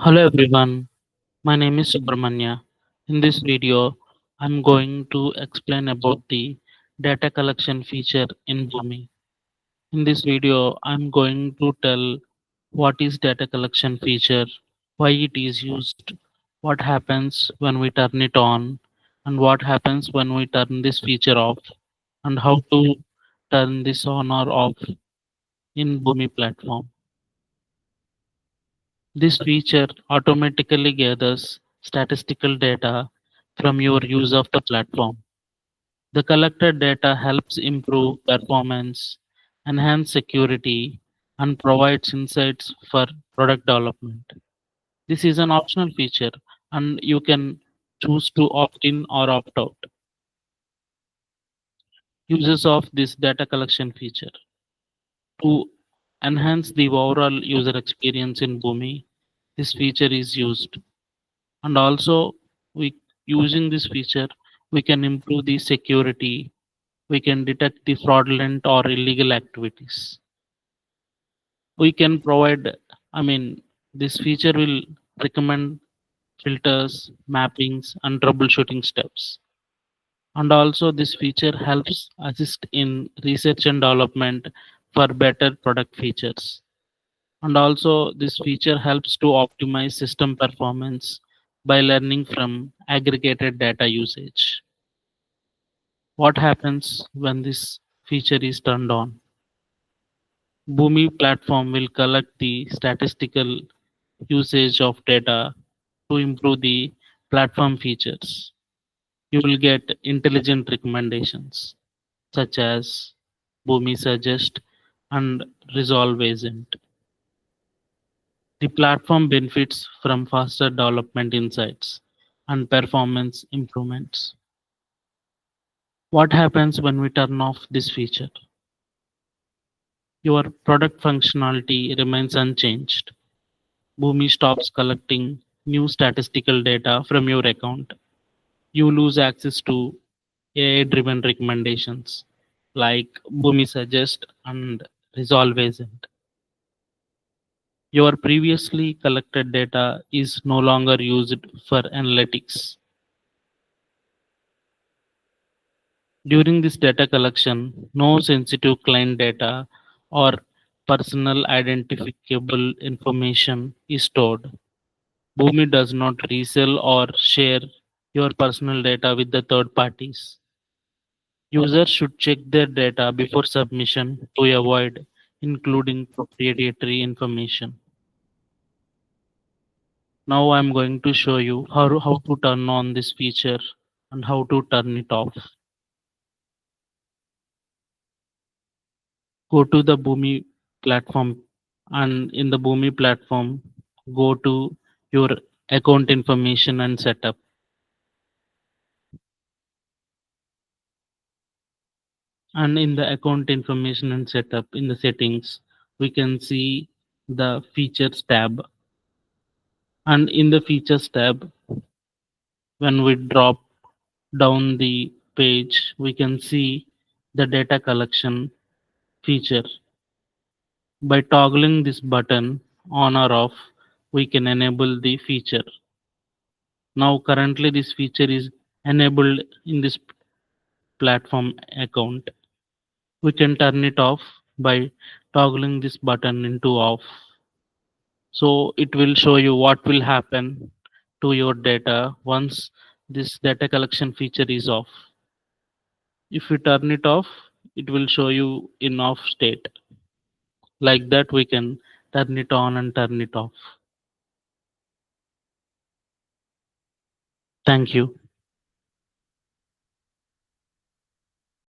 Hello everyone, my name is Subramanya. In this video, I'm going to explain about the data collection feature in Boomi. In this video, I'm going to tell what is data collection feature, why it is used, what happens when we turn it on, and what happens when we turn this feature off, and how to turn this on or off in Boomi platform. This feature automatically gathers statistical data from your use of the platform. The collected data helps improve performance, enhance security, and provides insights for product development. This is an optional feature, and you can choose to opt in or opt out. Uses of this data collection feature to enhance the overall user experience in Boomi. This feature is used, and also we using this feature we can improve the security, we can detect the fraudulent or illegal activities, we can provide, I mean, this feature will recommend filters, mappings, and troubleshooting steps. And also this feature helps assist in research and development for better product features. And also this feature helps to optimize system performance by learning from aggregated data usage. What happens when this feature is turned on? Boomi platform will collect the statistical usage of data to improve the platform features. You will get intelligent recommendations such as Boomi Suggest and Resolve Agent. The platform benefits from faster development insights and performance improvements. What happens when we turn off this feature? Your product functionality remains unchanged. Boomi stops collecting new statistical data from your account. You lose access to AI driven recommendations like Boomi Suggest and Resolve Agent. Your previously collected data is no longer used for analytics. During this data collection, no sensitive client data or personal identifiable information is stored. Boomi does not resell or share your personal data with the third parties. Users should check their data before submission to avoid including proprietary information. Now I'm going to show you how to turn on this feature and how to turn it off. Go to the Boomi platform, and in the Boomi platform, go to your account information and setup. And in the account information and setup, in the settings, we can see the features tab. And in the features tab, when we drop down the page, we can see the data collection feature. By toggling this button on or off, we can enable the feature. Now currently this feature is enabled in this platform account. We can turn it off by toggling this button into off. So it will show you what will happen to your data once this data collection feature is off. If you turn it off, it will show you in off state. Like that we can turn it on and turn it off. Thank you.